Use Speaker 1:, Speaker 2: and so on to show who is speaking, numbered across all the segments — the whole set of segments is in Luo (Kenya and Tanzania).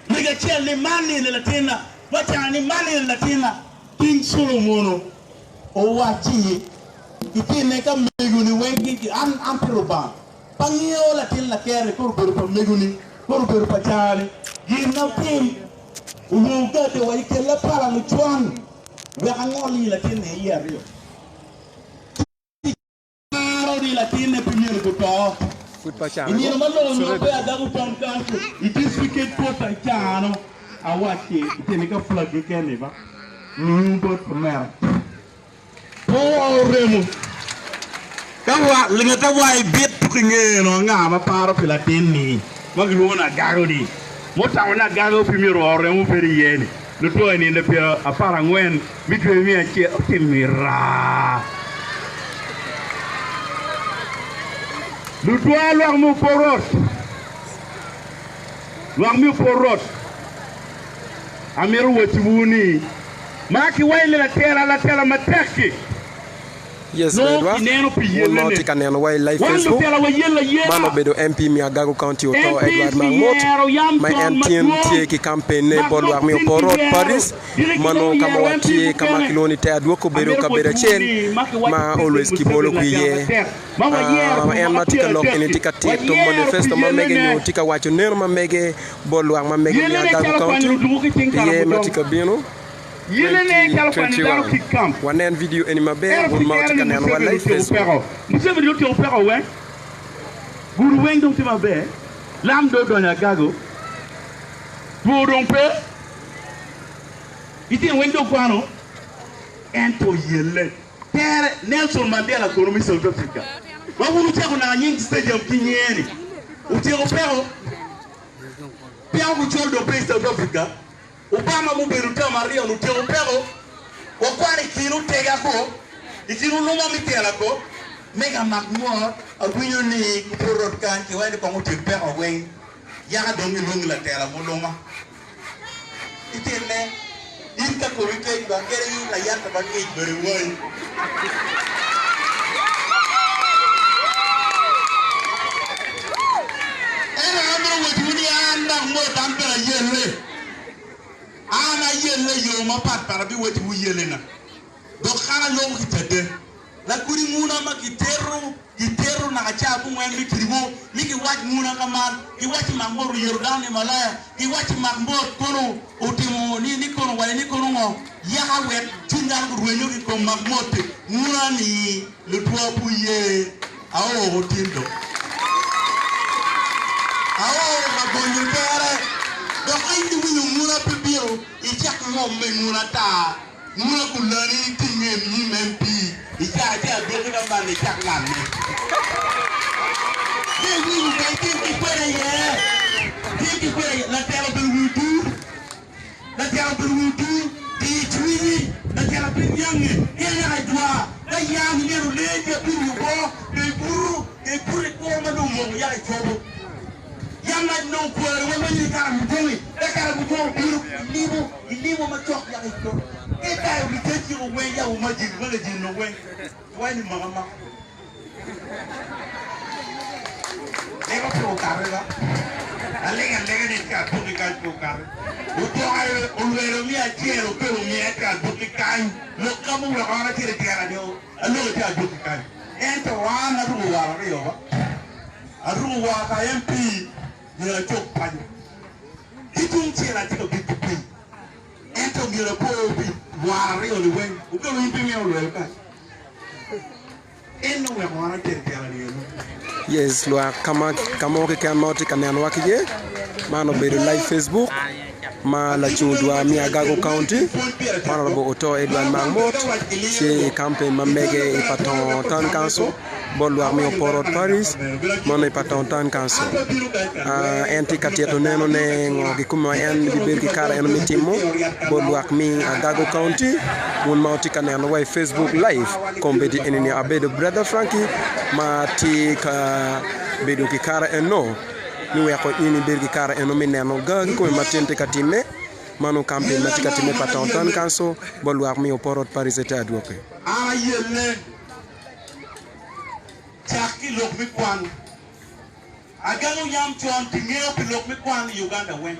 Speaker 1: Nigga chill ni mani in Latina. Wacha ni mani in Latina. King Solomon. O wachi. Iti neka meguni wengi ampiruba. Pangio Latin la kere kuru pa meguni. Kuru pa chani. Gina tim. Uga de wa ikela para luchuan. Wekangoli Latin e yerio. Di Latin e pinir kuto. Ini nama lo nyoba ada utang kanku. Itu sedikit kota cano. Awak ini kan flag ikan ni pak. Buat pemer. Oh remu. Kawa lengkap wai bet pukinge no ngama para Latin ni. Maglu na gago di. Mota na gago primero remu periye ni. Luto ini nda pia apara ngwen mitwe mi ache otimira. Nous devons leur porot. Amiru wachibuni. Maki waile la terra mataki.
Speaker 2: Yes, Bedwa. Multi Canyon Wildlife Facebook. Mano bedo MP Miagago County Otto Edward Makmot. My MTN ki campaign bolwa mi porot Paris. Mano kama wati kama kiloni te adwoko bedo kabere chen. Ma always kibolo kuye. Mama en matika lok en tika tik to manifesto ma mege nyo tika wacho ner ma mege bolwa ma mege Miagago County. Ye matika bino. One video in my bed, one more can and one life is.
Speaker 1: Monsieur veut dire opéra ouais. Vous weng donc ma bed. L'âme de Banyagago. Vous rompez. Il dit weng donc quoi Ento yele. Terre Nelson Mandela Colombie South Africa. Wa vous tire on a rien stadium kinyeni. Vous tire opéra. Bien vous tire de pays South Africa. Obama muberuta Maria nutero pero okwani kinu tega ko ikinu luma mitela ko mega Makmot agwinyo ni porot kan ki wani ko muti pero wen ya dongi lungi la tela muluma itene inka ko wike ba kere la yata ba ke bere wai era ando wetuni anda mo tampela yele ana yele yo ma pat para bi wati wu yele na do xana lo ko tede la kuri muna ma kitero na cha bu ngwen mi tribo mi ki wati muna ka man ki wati mangoro Yordan Malaya ki wati Makmot kono utimo ni kono wala ni kono ngo ya ha wet tingal ko wenyo ki ko Makmot muna ni le doit pour ye awo otindo awo ma bonyo pere donc indi winu muna pibio ichak ngom me muna ta muna kulani tinge mi mempi ichak ja doke ka bani chak ngam ni ye winu kai tingi kwere ye la tela bil wudu di twini la tela bil yangi ye ya dwa la yang ne ru le je bil yugo de buru ko ma do mo ya chobo yamma non kuore wala ni kara mutoni e kara mutoni biru libo ma tok ya ko e tay mi teji o wen ya o maji wala ji no wen wani mama e ko pro kara alega ni ka buki ka pro kara o to ay o wero mi a tiero pero mi a ka buki kan lo kamu wa kara tire tiara dio allo ka buki kan ento wana ru wa rio ba aru wa ka MP Mira chok pan. Itung chela tiko bitu. Ento mira po bi wari oli wen. Uko lo impi mi olo ka. Eno we mwana kera ni.
Speaker 2: Yes, lo kama ke kan mauti kanen wakije. Mano be live Facebook. Ma la chudwa Miagago County. Mano bo Otto Edward Makmot. Si campaign ma mege ipaton tan kanso. Bolwa mi porot Paris. Mano ipaton tan kanso. Enti katieto neno ne ngogi kuma en bibir ki kara en mitimo. Bolwa mi Agago County. Mun mauti kanen way Facebook live. Kombedi enini abedo brother Frankie. Ma ti ka bedo ki kara en no. Ni weko ini birgi kara eno mineno gagi ko matente katime manu campaign mati katime patontan kanso bolwar mi oporot Paris eta adwoke
Speaker 1: ayele chaki lok mi kwan agalo yam chon tingeo pi lok mi kwan Uganda wen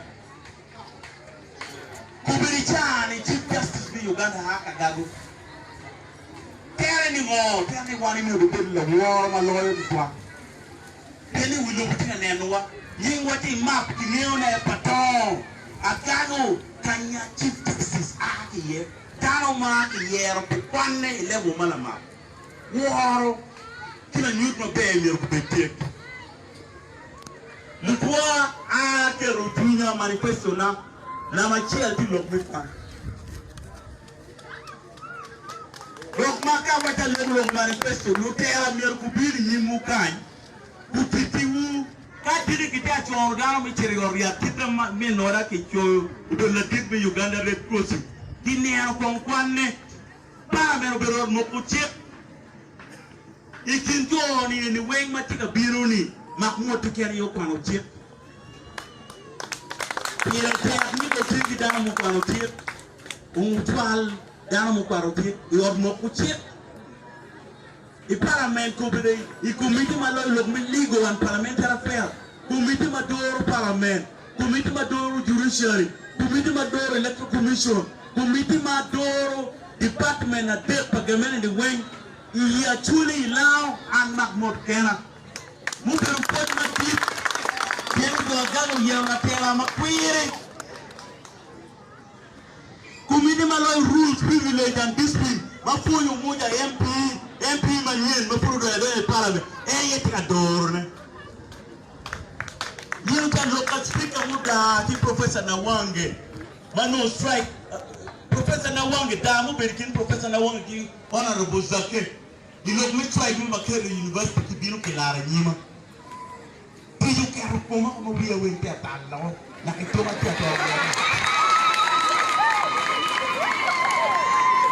Speaker 1: Kubirichani Chief Justice bi Uganda haka gago. Tell anyone in the middle of war, my lawyer. Tell you we look at an annual. You what he map, Gineona, Paton, Agago, Kanya Chief Justice, here, Tano Mark, year of the 1 Malama. War, kill a new baby of the tick. Look what I get Rutina manifesto now. Now my child to look with fun. Look, Maka, what a level of manifesto, look at me, Kubiri, Yimukai, Kutiwu, Katiri Kitacho, Organo Micheria, Titam Menora Kicho, the Uganda Red Cross, Guinea Conquane, Paramero Mokuche, Ikinto in the way Matika Biruni, Makmot to carry your panoche. Il tecnico si dà un quartier, un twal dà un quartier, e ormo cuccier. Il Parlamento come i comiti ma lo ligo an parlamentary affair, comiti ma doro parlament, comiti ma doro judiciary, comiti ma doro electoral commission, comiti ma doro department na de pagamento di wing, i Acholi lao an Makmot kena. Mungkin pot mati yang gagal yang natela Bakwere. Kumini maloi rules, privilege and discipline. Mafuyo moja MP manyen mafudo ya parliament. Yeti adorne. Yenu kan local speaker muda ti Professor Nawange. Mano strike. Professor Nawange damu berikin Professor Nawange ki honorable Zake. Dilog mi strike mi Bakere University ki binu kelara nyima. Tiyo kero koma kama wia wente atalo na kitoma tia tia.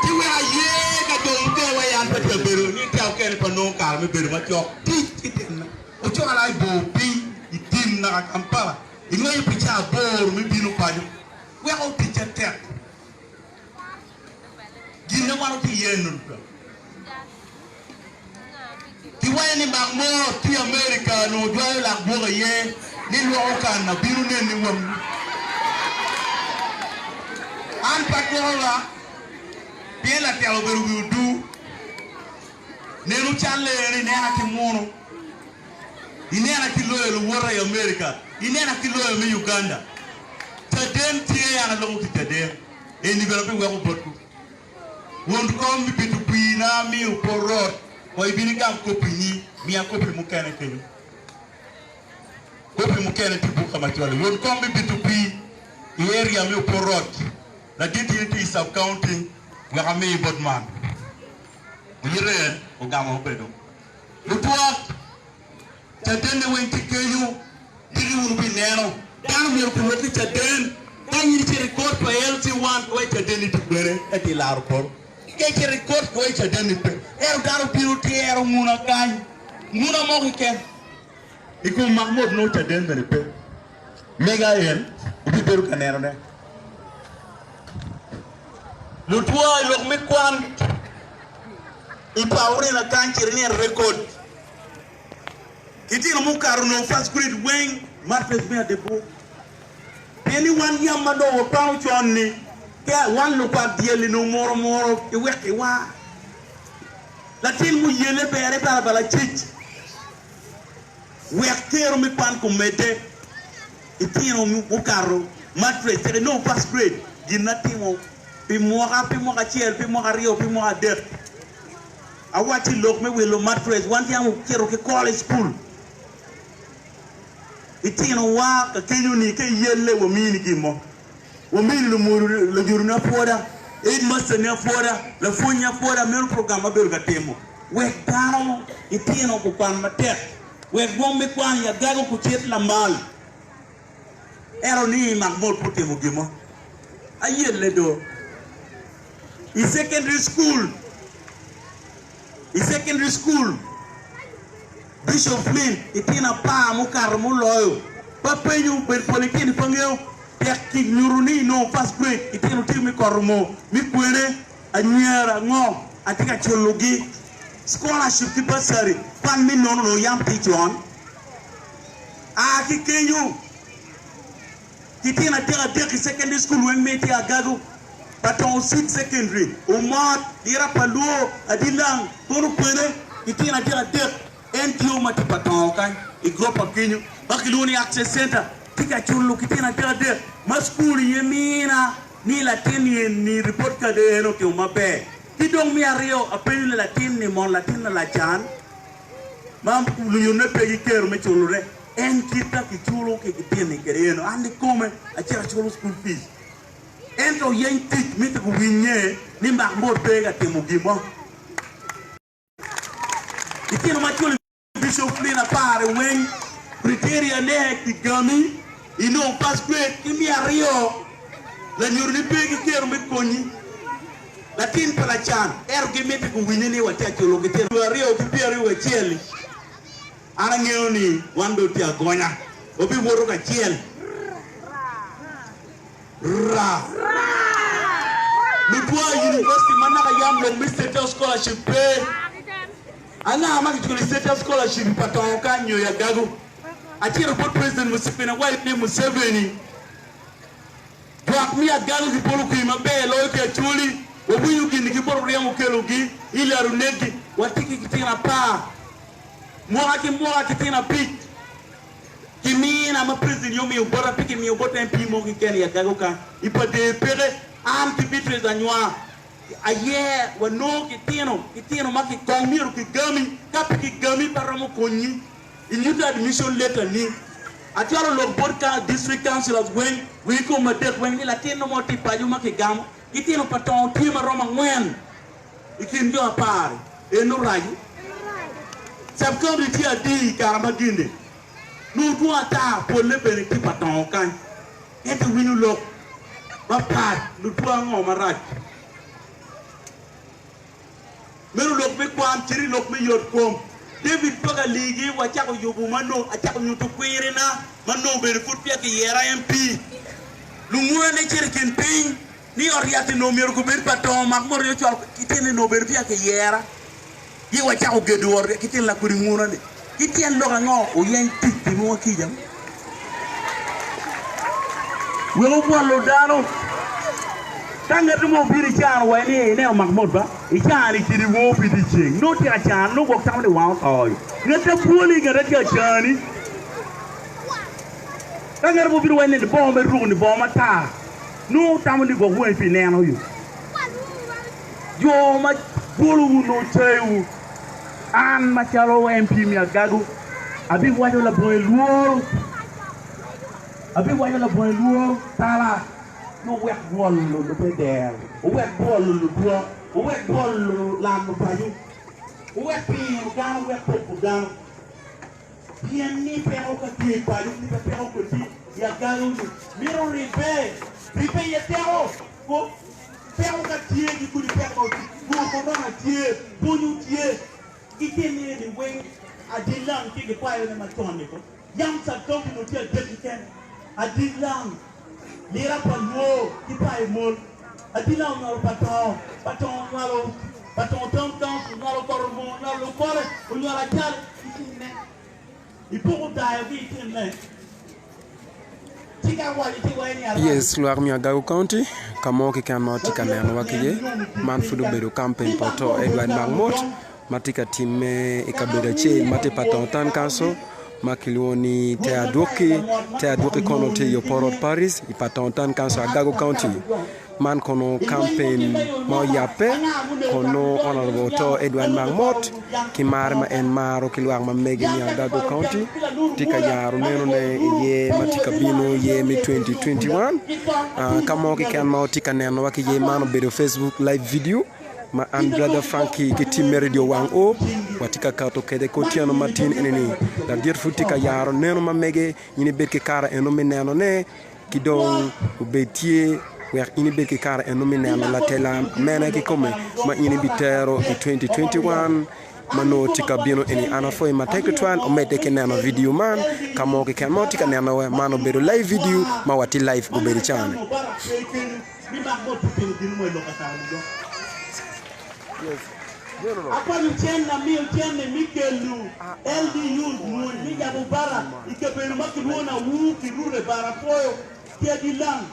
Speaker 1: Tiwe aye ka donke wa yan pa tia beru ni tia kere pa non kar me beru ma tio titin. O tio ala bo bi itim na Kampala. Ingo yi picha bor mi binu paju. We o picha tek. Gina wano ti yenun ka. Kiwani Makmot ti America no dwa la boga ye ni lo kan na biru ne ni wam an patrola pela te lo beru du ne lu challe ni ne ha ki mono ine na ki lo wora ya America ine na ki lo mi Uganda taden tie ya na lo ki taden e ni bela bi wa ko botu won ko mi bitu pina mi porot Oi bini gam kopini mi a kopi mukene kenu. Kopi mukene tibu kama tiwale. Won kombi bitupi area mi uporot. La DTT sub county ngame bodman. Yire ogama obedo. Lutwa tadende wenti keyu diri urubi neno. Danu mi urubi tadende. Kanyi ti record pa LT1 ko tadende tibere eti la report. Que record ko e chadeni pe er daru piruti er muna kan muna mo ke iko Makmot no chadeni pe mega yen ubi beru kanero ne lutwa lok mi kwan ipawri na kan kirni record kiti no mukaru no first grade wing marpes me debo anyone yamado wo paw chonni one look at the no more, the wicked one. Latin mu yele pere para la chich. We are care me pan comete. Itino mu carro, mattress, no first grade. Ginatimo, pimoa chiel, pimoa rio, pimoa death. I watch it look me will mattress. One time we care college school. Itino wa ka kenyuni ke yele wo mini gimo. Wamini lumuru la juruna foda, must ne foda, la funya foda, men programa belga temo. We down, itino kupan matek. We gombe kwan ya gago kuchet la mal. Ero ni Makmot putemo gimo. Aye ledo. In secondary school. Bishop Flynn, itina pa mukar muloyo. Papenyu ben politini pangeo. Ki nyuruni no first grade itino timi kormo mi kwere anyera ngo atika chologi scholarship ki basari pan mi no yam tichon a ki kenyu Kitina tera deki secondary school when meti agago. Baton sud secondary. Umat dira paluo adilang kono pene. Kitina tera dek. NTO mati baton kan. Igropa kinyo. Bakiluni access center. Tika chulu kitina tera dek. Maskuli yemina ni latini ni report ka de eno ke umabe. Kidong mi ario apelu latin ni mon latin la chan. Mam lu yone pegi ker me chulu re. En kita ki chulo ke kitini kereno andi come a chira chulo school fees. Ento yen tik mite ku winye ni Makmot pega temu gimo. Kitino ma chulo bishop flina pare wen criteria ne ki gami ino pas kwe kimi ario la nyurni pegi ker me konyi. Latin pala chan ergi mite ku winye ni watia chulo kitino ario ki piari we chieli. Ana ngeoni wando tia gonya obi woro ka chiel ra Lutwa University manaka yam lo Mr. Scholarship pay ana ama ki Mr. Scholarship paton kanyo ya gago achiro for president Museveni wife ni Museveni mi a gago ki polo ki mabe lo ke chuli obi yugi ni ki polo riamo kelogi ila runegi watiki kitina pa Moa kitina pit. Kimina ma prison yomi ubora piki mi ubota MP mo kikeni ya gagoka. Ipa de pere am tibitre zanwa. Aye wano kitino maki komiru kigami kapi kigami paramo konyi. Inyuta admission letter ni. Atiaro lo borka district councilors when we come a death when latino moti pa yuma kigamo. Kitino paton tima roma ngwen. Ikinjo apare. Eno rayu. Sabkon ritia di karamaginde. Nu tuata pole bene ki paton kan. Ente winu lok. Ba pat nu tua ngo marat. Menu lok me kwam chiri lok me yot kom. David toga ligi wa chako yobu mano achako nyuto kwire na mano bene fut pia ki yera MP. Lungura ne chiri kin ping ni oriati no miru ko ber paton Makmot yo chal kitene no ber pia ki yera. Ye wa chako geduor kitin la kuri nguna de kitien loga ngo o yen tikti mo kijam welo bollo dano tanga dumo biri chan wa ni ne Makmot ba I chan kiri wo pidi ching no ti chan no go tamde wa toy ngata puli ngata ti chani tanga mo biri wa ni bo me ru ni bo mata no tamde go wo pi neno yu yo ma bolu no chewu an machalo MP mi agago abi wajo la boy luo tala no wek bollu do be der o wek bollu do o wek bollu la no payu o wek pi ga wek ko ga bien ni pe o ka ti payu ni pe o ko ti ya gago miro ribe ya tero ko pe o ka ti ni ku di pe ko ti ko na ti bunyu ti Kitini ni wing adilang kiki kwayo na matoni ko. Yang sa toki no tia dekiken. Adilang lira palmo kipai mol. Adilang ngalo paton ngalo paton tom ngalo kormo ngalo kore ngalo chal kitine. Ipo dai kitine.
Speaker 2: Yes, luar mi agago county kamo ki kama tika na wakije man fudu bedo campaign poto Edward Makmot matika time ikabeda che mate patontan kanso makilioni te adoki kono te yo porot Paris ipatontan kanso agago county man kono campaign mo yape kono honorable Otto Edward Makmot kimar ma en maro kilwang ma mege ni agago county tika yaro neno ne ye matika bino ye mi 2021 kamo ki kan ma tika neno wakije mano bedo Facebook live video ma and brother Frankie ki team radio wang o watika kato kede ko tiano matin eneni da dir futika yaro neno ma mege ni berke kara eno me neno ne ki don betie wer ini berke kara eno me neno la tela mena ki come ma ini bitero 2021 mano tika bino eni ana foi ma take twan o mede ke neno video man kamo ke kan tika neno mano bedo live video ma wati live o bedo chane.
Speaker 1: Yes. Apa mchenda Mikelu LDU ni ya bara ikebelu makiruona wu kirure bara poyo Tiadilang.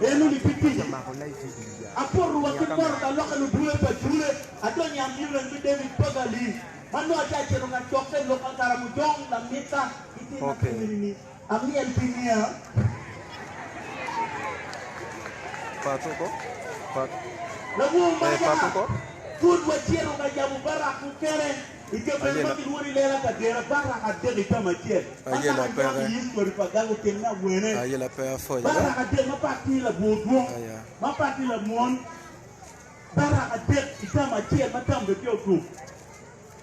Speaker 1: Enu ni piti. Apor wakimor kalau kalau dua pajule atau nyambil lebih dari pagali. Manu aja cenderung coklat lokal karamujong dan mita itu ini. Ami alpinia.
Speaker 2: Batuku.
Speaker 1: Lagu Batuku. Food wajir udah jamu barak keren. Ike memang luar lela kadera barak ada di kamar.
Speaker 2: Aye la pera.
Speaker 1: Histori pagango tenna buene.
Speaker 2: Aye la pera foya.
Speaker 1: Barak ada mapati la bodo. Mapati la mon. Barak ada di kamar matam betul.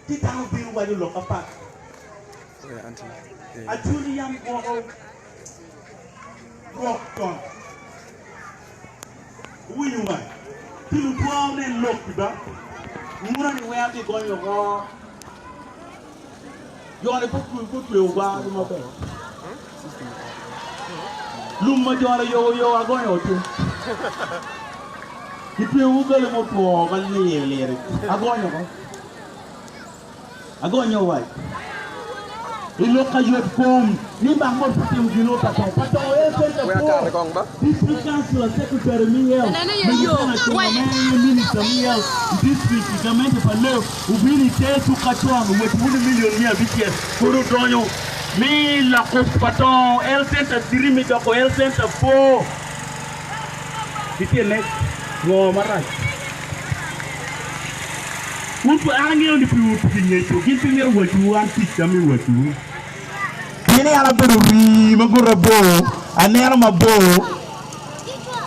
Speaker 1: Kita mau biru wajib lo kapak. Acholi yang kon. Winu mai. Tilu dua nen lok tiba. Murah ni wayang di goyo ko. Jore pukul uba luma pe. Luma jore yo agoyo tu. Itu uga le mo po bali le. Agoyo ko. Agoyo wai. Ilo kayot kom ni Makmot putim dino patong center ko. District council secretary Miel. Minister Miel. District government pale ubiri Iteso katwang with 1 million mia bitie. Kuru donyo mi la ko patong el center dirimi ko el center 4. Bitie next ngo marai. Untuk angin di pinggir itu, kita pinggir wajuan kita mi waju. Ini ala beruri, magurabo, anera mabo.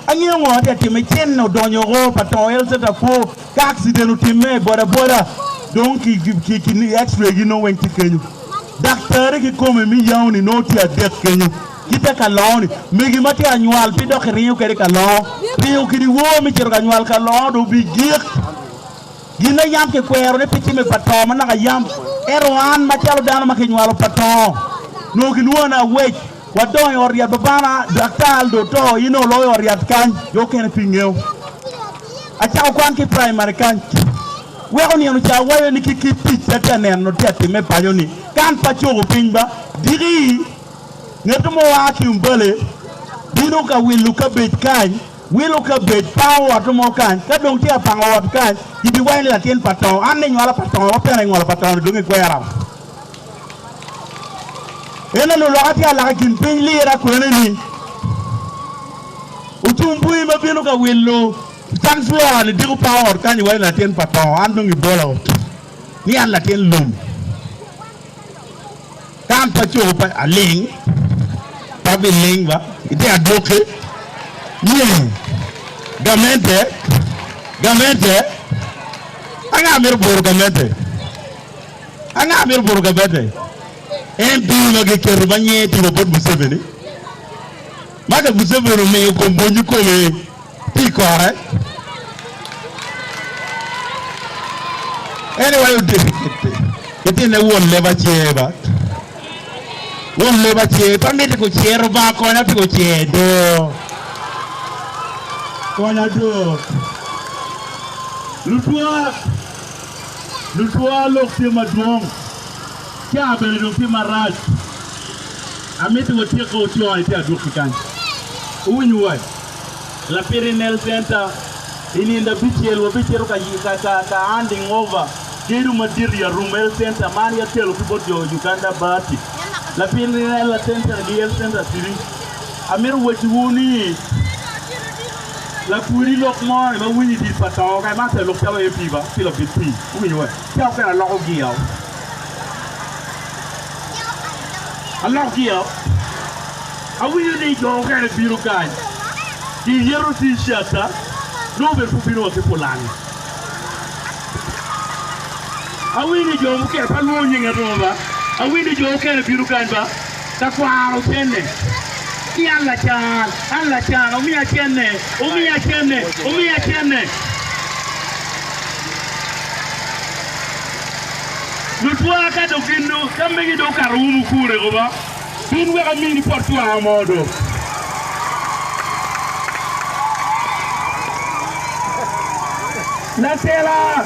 Speaker 1: Angin ngor ya time chen no donyo go patong el seta fo, accident time bora. Donc ki X-ray no wen tikenyu. Docteur ki come mi yauni no ti adek kenyu. Kita kaloni, megi mati annual pido kiriyo kere kalon. Riyo kiri wo mi kero annual kalon do bigir. Gina yam ke kwero ne piti me patong mana yam eroan machalo dano makinyalo patong no ginuana wait wadon oria babana daktal doto you know lo oria kan yo ken pingeo acha kwan ki primary kan we oni no cha wayo ni kiki pitete ne no tete me payoni kan pacho pingba diri neto mo wa ki umbele dino ka wiluka bet kan wiluka bet power to mo kan ka dong tia pango kan ibi wain la tien patong ane nyala patong o pere nyala patong dungi kwera ene no lati ala kin pin lira ko ene ni utumbui mabino ka willo tanswa ni digu power kan wain la tien patong andungi bolo ni an la tien lum kan pacho pa aling tabi ling ba ite adoke ni gamente anga mir bor gamente en bi ke keru banye ti bot Museveni maga Museveni me ko bonju ko le ti ko re anyway ite ne won le ba cheba pamete ko chero ba ko na ko chedo Kona do. Lutua lokti madong. Kya bele lokti maraj. Amete wote ko tio ite adukikan. Unyuwa. La Pirinel Center ini nda bichel ka handing over. Kiru material rumel center mani ya telo kibodio Uganda bati. La Pirinel Center DL Center siri. Amiru wachuni. La puri lok mo ma wini di patong kai ma se lok tawo e piba pilo biti wini we taw ka la ko giaw Allah giaw a wini ni go ka le biru kai di yero ti shata no be fu biro ke polani a wini jo mu ke pa lo nyinga do ba a wini jo ka le biru kai ba ta kwaro tenne Allah chan, umi achene. Lutwa ka do kindu, kambe do karumu kure go ba. Binwe ka mini portu amodo. Nasela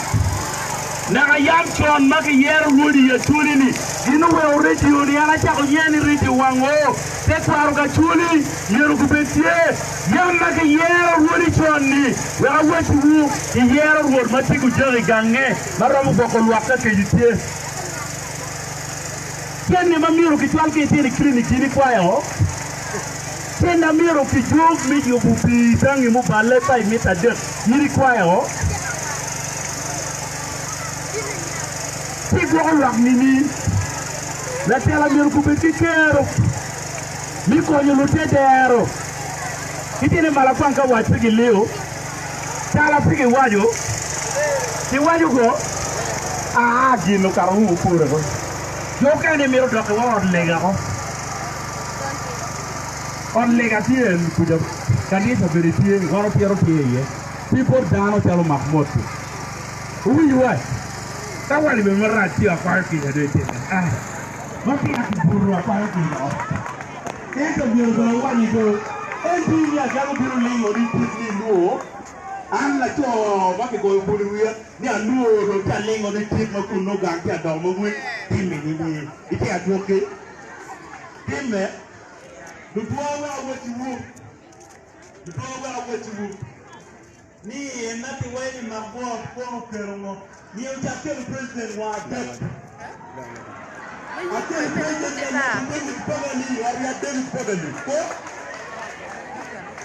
Speaker 1: na yam chon maki yer wudi ya tulini. Inu we already ori ana cha ko yeni riti wango. kwaro ka chuli yero ku betie yamma ke yero woni chonni wa wati wu yero wor mati ku jeri gange maram ko ko wakta ke yitie kenne mamiro ki twal ke tiri clinic ni kwayo kenne miro ki jog mi yo bu bi tangi mu balle pay mita de ni kwayo ti go wak ni la tela miro ku betie kero mi ko yo lutedero kitene mala kwanka wachigi leo tala pigi wajo ti wajo go gino karu pure go yo kane miro doke wa on lega tien kuja kanisa beritie goro piero pieye people dano telo Makmot uwi wa tawali be marati akwa ki de te maki akiburu akwa ki ento miro go wani go enti ya galu biru lingo di tini no an la to ba ke go bulu ya ni anu do ta lingo di tini ma kuno ga ka do mo mu timi ni iti adoke timme du towa wati wu ni enati wani mambo kwa perongo ni utake president wa David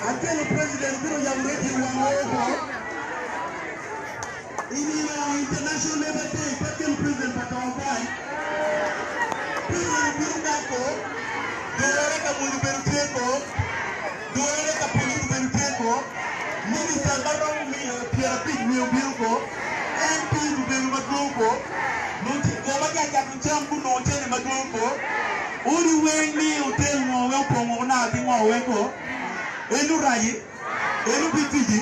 Speaker 1: Aquele presidente que já mete o amor, international level day, aquele presidente para trabalhar, presidente que não dá doere ka mulu beruteko, doere ka polisu beruteko, minister baro mi piara pig mi obilko, MP du beru madonko, noti goba ka ka chambu no tene madonko, uri wengi hotel mo we pongo na ti mo weko. Enu rayi, enu bitiji,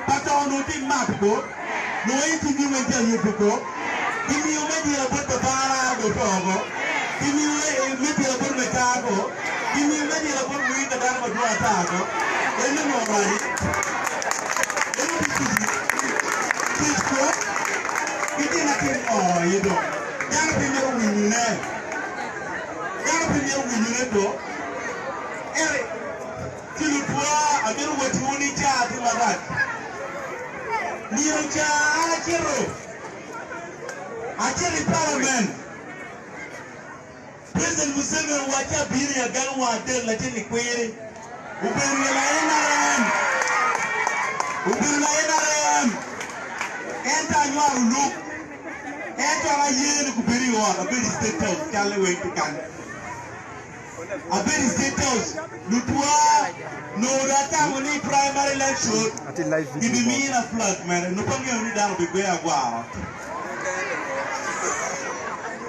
Speaker 1: pata ono ti mapko, no enti mi wente yupuko, kimi umedi la bote para go togo, kimi umedi la bote mekago, kimi umedi la bote wita dara madua tago, enu mo rayi, enu bitiji, kitko, kiti na kim yido, yana pime winyune do, ere. Kilipua abiru watuuni chati magat niyo cha achiri parliament President Museveni wacha biri ya galu wa del lakini kweli ubiru la NRM enta nywa look enta la yeni kubiri wa abiri state house kale wetu kan abiri state house lutwa no data money primary election
Speaker 2: ati live video
Speaker 1: give me a flag man no pange oni down be go agwa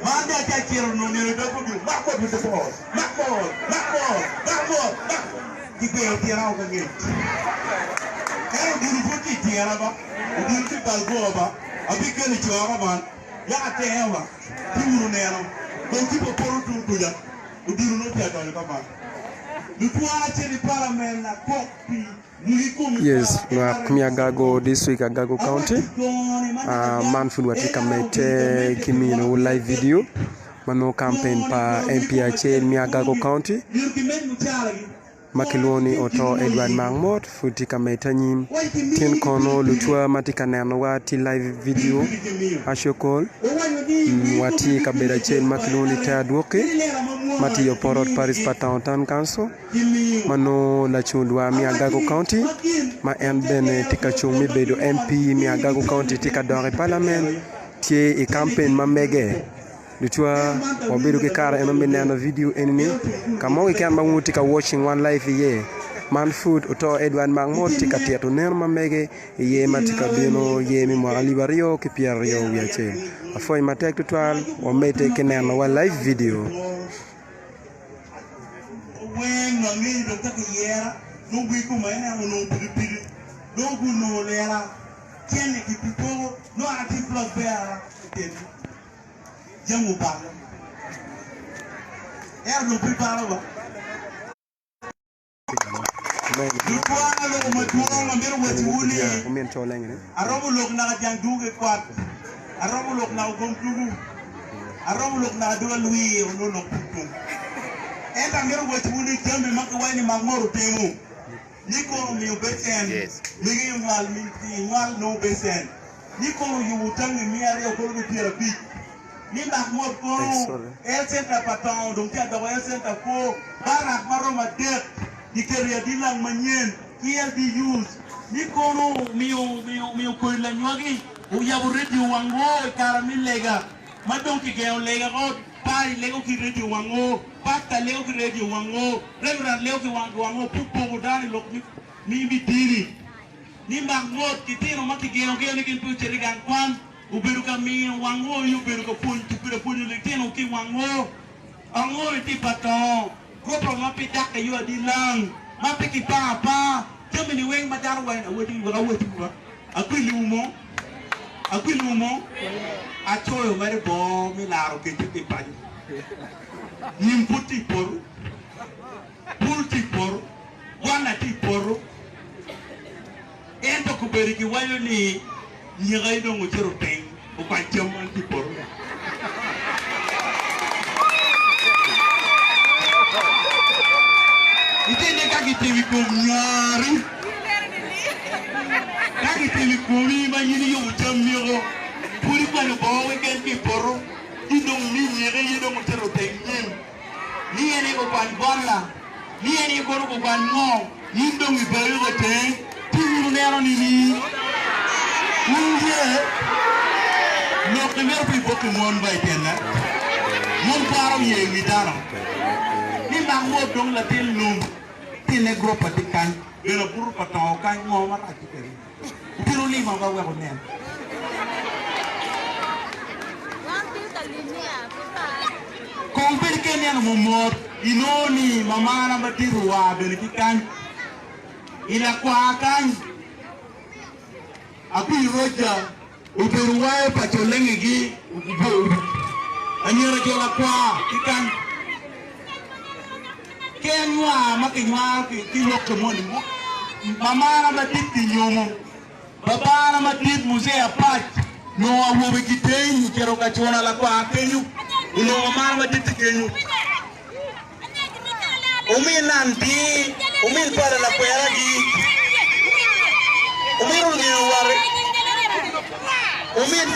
Speaker 1: manda cha kiro no ni do ko Makmot with the boss Makmot kibe otira o kange ero duru futi tira ba duru ti balgo ba abikeli chwa man ya tewa duru nero ko tipo poru tuya duru no tia do ka ba.
Speaker 2: Yes, we Gago this week at Gago County. Man food watika mete kimino live video. Mano campaign pa MPH mi Gago County. Makiloni Otto Edward Makmot futika mete nyim tin kono lutua matika nano wati live video ashokol wati kabeda chain makiloni ta doke mati yo porot Paris Patantan Council mano la chundwa mi Gago County ma en ben tika chumi bedo MP mi Gago County tika dore parliament tie e campaign ma mege lutua obedo ke kara eno menana video enini kamo ke kan bangu tika watching one live ye man food Otto Edward Makmot tika tieto ner ma mege ye matika beno ye mi mo Aliba rio ke pierre rio wiache afoy matek tutal o mete kenen wa live video
Speaker 1: when ngi do ta yera no gui ko mai na no pili no gu no lera tiene ki pipo no ati vlog bera ten jamu ba no prepara ba du ko ana lo ma tuoro ma mbir wati wuli
Speaker 2: men to lengene
Speaker 1: arobu lok na jang duge kwat arobu lok na gom tugu arobu lok na do lui no no putu Eta ngero wachuni jambe makwani Makmot temu. Niko mi besen. Migi ngal mi ngal no besen. Niko yu utangi mi ari okolo tira pi. Ni Makmot ko senta patong dong tia dawa senta ko barak maroma det. Dikeria dilang manyen kiel di use. Niko no mi ko la nyogi. Uya bureti wango karamilega. Madong kigeo lega ko pari lego ki radio wango pata lego ki radio wango reverend lego ki wango pupo dani lok ni bitiri ni Makmot kitino makigeo geo ni kintu cherigan kwan uberu kami wango yu beru ko pun tu beru pun ni kitino ki wango ango ti paton ko pro mapita ka yu adilang mapiki pa jemi ni weng madar wa wodi wa Akuilumo achoyo mare bo milaro ke te paju nimputi por pulti por wana ti por ento kuberi ki wayo ni nyigai do ngutero teng o pa chaman ti por ite ne ka ki tewi ko nyari kaki tili kumi ma yini yo jamiro puri kwa no bawe ken ki poro idong ni nyere idong tero tengin ni ene ko pan bolla ni ene ko ko pan ngo idong i bayo ko teng tiru nero ni unje no kemer pi bokku mon bay tenna mon paro ye mi dara ni Makmot dong la tel num tine gropa tikan ena buru patao kan ngo ma akiteri Pero lima ba wa ko nen. Kung perke niya momot inoni mama na matiruwa benikan ina kwakan aku iroja uberuwa pacholenge gi ubu anyera jola kwa ikan kenwa makinwa ki lokemoni mama na matiti nyomo Baba na matit musee apat no awobe kiteng kero kachona la kwa kenyu uno mama matit kenyu umin nanti umin para la kwera gi umin ni ware umin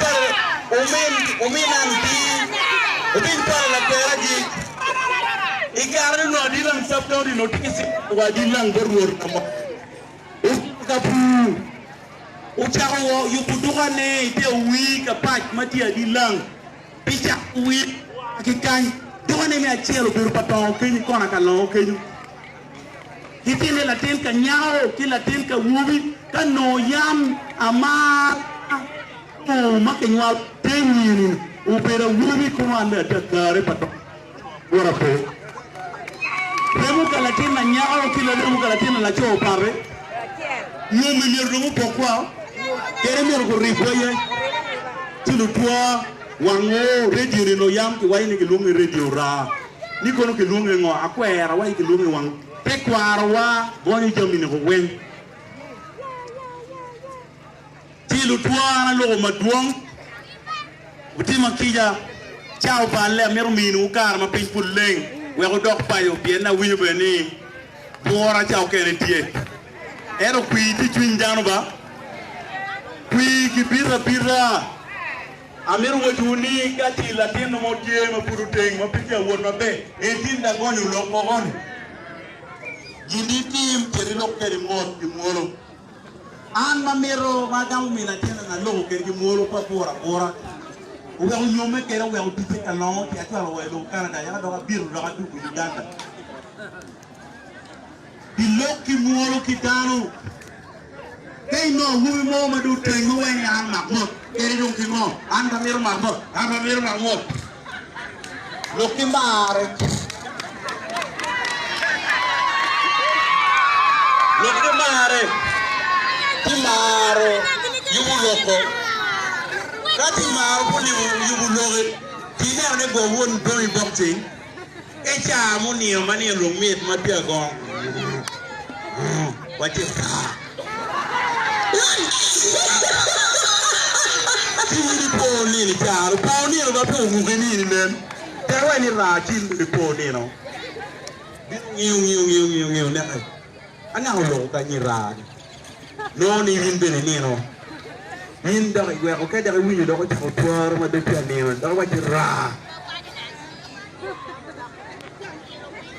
Speaker 1: nanti umin para la kwera gi ikarno no dilang sabdo di notikisi wa dilang berwor kamo kapu Uchawo yukudugane ite wi kapat mati adilang picha wi kikan dugane me achelo biru patao kenyu kona kalo kenyu hitine latin ka nyao ki latin ka wubi ka no yam ama o makenywa tenyin ubera wubi kumanda takare patao ora po remu ka latin na nyao ki remu ka latin na cho pare no me remu pourquoi Kere mi ko rifoye tulu tua wango radio no yam ki wai ni kilungi radio ra ni kono kilungi ngo akwera wai kilungi wang pe kwarwa boni jami ni ko wen tulu tua na lo maduong utima kija chao palle meru minu kar ma pin pulleng we ko dok payo bien na winyo beni bora chao kene tie ero kwiti twinjano ba Kui kibira amiru wajuni kati latino motie mapuruteng mapikia won mabe etinda goni uloko goni jinditi mterilo keri mot kimolo an mamiro madam mina tena na lo keri kimolo pa pora uga unyome kera uga utite kalon ti atwa wa lo Canada ya do biru do adu Uganda biloki muolo kitano Kay no hui mo madu tengo wen an Makmot keri dong kingo an pamiro Makmot lokimare timaro yubu loko kati maro puli yubu loge tina ne go won domi boxing e cha mo ni mani lomit mapia gong wati Tini poni ni caro, poni lo va più un venire men. Te vuoi ni racil di poni no. Nhiều nè anh nào lộ cả như ra nó đi in bên này nó in đó cái quẹo cái đó cái video đó cái chảo tua mà được tiền này đó cái gì ra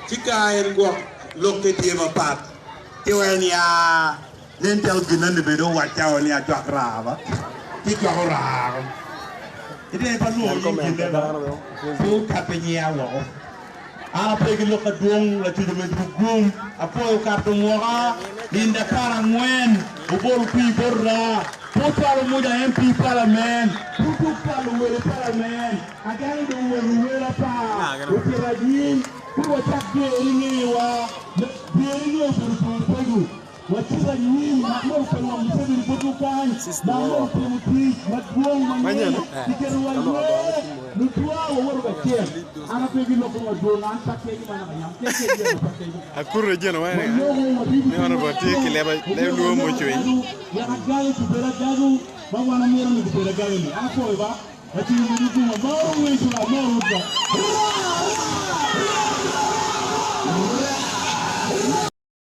Speaker 1: chỉ cái anh qua lúc cái tiền mà phát tiêu anh ya nên theo cái nên bị đồ vặt chảo anh ya chọc ra vậy chỉ chọc ra cái này phải luôn cái gì đó số cặp nhà vợ apa yang lo kadung la tudo med bugum apo o karto moa inda kara ngwen o bol pi borra potalo moja MP parliament putu palo wele parliament agani do wele pa o tirajin ko takge ringiwa beringo puru wacheza nyingi mambo kama mchezo ulipotoka mambo kumti madwong maneno kikerwa yeye mtu wao wao bakia anapigwa kwa madwong anataka yeye mana yamkeke
Speaker 2: akuru jana wa ni wana botiki leba leo mocho yi
Speaker 1: yanagayo kupera garu baba anamwona ni kupera garu ni hapo eba ati mtu mabao wetu na mauza